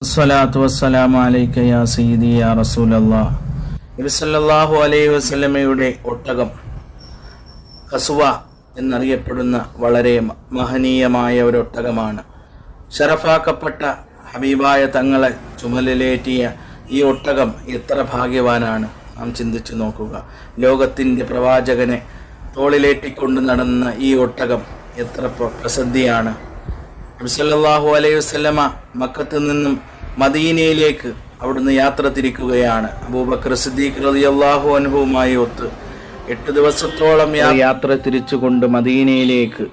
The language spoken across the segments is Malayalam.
അസ്സലാത്തു വസ്സലാമു അലൈക യാ സയ്യിദി യാ റസൂലല്ലാഹ്. നബി സല്ലല്ലാഹു അലൈഹി വസല്ലമയുടെ ഒട്ടകം കസുവ എന്നറിയപ്പെടുന്ന വളരെ മഹനീയമായ ഒരു ഒട്ടകമാണ്. ഷറഫാക്കപ്പെട്ട ഹബീബായ തങ്ങളെ ചുമലിലേറ്റിയ ഈ ഒട്ടകം എത്ര ഭാഗ്യവാനാണ്. നാം ചിന്തിച്ചു നോക്കുക. ലോകത്തിൻ്റെ പ്രവാചകനെ തോളിലേറ്റിക്കൊണ്ട് നടന്ന ഈ ഒട്ടകം എത്ര പ്രസിദ്ധിയാണ്. നബി സല്ലല്ലാഹു അലൈഹി വസല്ലമ മക്കത്ത് നിന്നും മദീനയിലേക്ക് അവിടുന്ന് യാത്ര തിരിക്കുകയാണ്. അബൂബക്കർ സിദ്ദീഖ് റളിയല്ലാഹു അൻഹുവുമായി ഒത്ത് 8 ദിവസത്തോളം യാത്ര തിരിച്ചുകൊണ്ട് മദീനയിലേക്ക്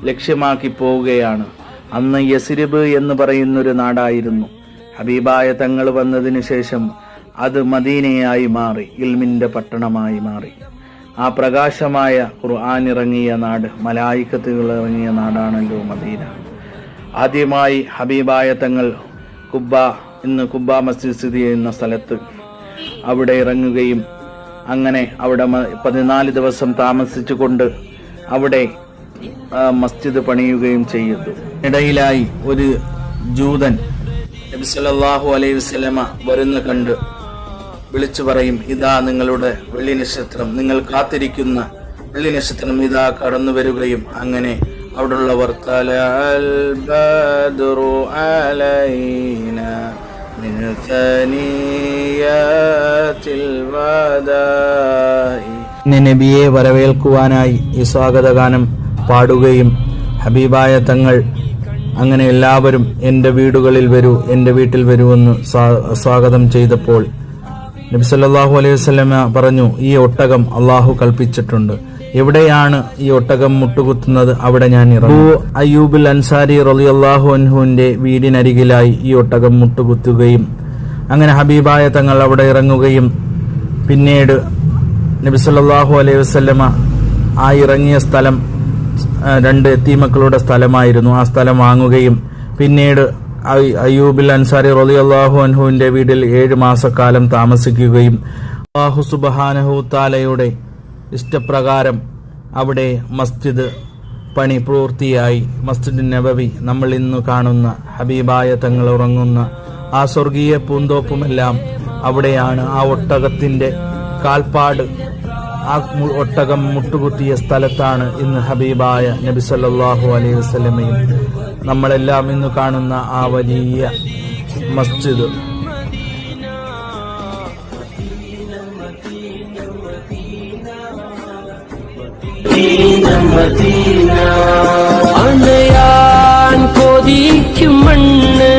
ലക്ഷ്യമാക്കി പോവുകയാണ്. അന്ന് യസ്രിബ് എന്ന് പറയുന്നൊരു നാടായിരുന്നു. ഹബീബായ തങ്ങൾ വന്നതിന് ശേഷം അത് മദീനയായി മാറി, ഇൽമിന്റെ പട്ടണമായി മാറി. ആ പ്രകാശമായ ഖുർആൻ ഇറങ്ങിയ നാട്, മലായിക്കത്തുകൾ ഇറങ്ങിയ നാടാണല്ലോ മദീന. ആദ്യമായി ഹബീബായ തങ്ങൾ ഇന്ന് കുബ്ബ മസ്ജിദ് സ്ഥിതി ചെയ്യുന്ന സ്ഥലത്ത് അവിടെ ഇറങ്ങുകയും അങ്ങനെ അവിടെ 14 ദിവസം താമസിച്ചുകൊണ്ട് അവിടെ മസ്ജിദ് പണിയുകയും ചെയ്യുന്നു. ഇടയിലായി ഒരു ജൂതൻ നബി സല്ലല്ലാഹു അലൈഹി വസല്ലമ വരുന്ന കണ്ട് വിളിച്ചു പറയും, ഇതാ നിങ്ങളുടെ വെള്ളി നക്ഷത്രം, നിങ്ങൾ കാത്തിരിക്കുന്ന വെള്ളി നക്ഷത്രം ഇതാ കടന്നു വരികയും അങ്ങനെ അവിടുള്ളവർ നബിയെ വരവേൽക്കുവാനായി ഈ സ്വാഗതഗാനം പാടുകയും ഹബീബായ തങ്ങൾ അങ്ങനെ എല്ലാവരും എൻ്റെ വീടുകളിൽ വരൂ, എൻ്റെ വീട്ടിൽ വരൂ എന്ന് സ്വാഗതം ചെയ്തപ്പോൾ നബി സല്ലല്ലാഹു അലൈഹി വസല്ലമ പറഞ്ഞു, ഈ ഒട്ടകം അള്ളാഹു കൽപ്പിച്ചിട്ടുണ്ട്. എവിടെയാണ് ഈ ഒട്ടകം മുട്ടുകുത്തുന്നത് അവിടെ ഞാൻ ഇറങ്ങും. അബൂ അയ്യൂബുൽ അൻസാരി റളിയല്ലാഹു അൻഹുവിന്റെ വീടിനരികിലായി ഈ ഒട്ടകം മുട്ടുകുത്തുകയും അങ്ങനെ ഹബീബായ തങ്ങൾ അവിടെ ഇറങ്ങുകയും പിന്നീട് നബി സല്ലല്ലാഹു അലൈഹി വസല്ലമ ആ ഇറങ്ങിയ സ്ഥലം 2 എത്തീമക്കളുടെ സ്ഥലമായിരുന്നു. ആ സ്ഥലം വാങ്ങുകയും പിന്നീട് അയ്യൂബുൽ അൻസാരി റളിയല്ലാഹു അൻഹുവിന്റെ വീട്ടിൽ 7 മാസക്കാലം താമസിക്കുകയും അല്ലാഹു സുബ്ഹാനഹു തആലയുടെ ഇഷ്ടപ്രകാരം അവിടെ മസ്ജിദ് പണി പൂർത്തിയായി. മസ്ജിദ് നബവി, നമ്മൾ ഇന്ന് കാണുന്ന ഹബീബായ തങ്ങൾ ഉറങ്ങുന്ന ആ സ്വർഗീയ പൂന്തോപ്പുമെല്ലാം അവിടെയാണ്. ആ ഒട്ടകത്തിന്റെ കാൽപ്പാട്, ആ ഒട്ടകം മുട്ടുകുത്തിയ സ്ഥലത്താണ് ഇന്ന് ഹബീബായ നബി സല്ലല്ലാഹു അലൈഹി വസല്ലമയും നമ്മളെല്ലാം ഇന്ന് കാണുന്ന ആ വലിയ മസ്ജിദ്. അണയാൻ കൊതിക്കും മണ്ണ്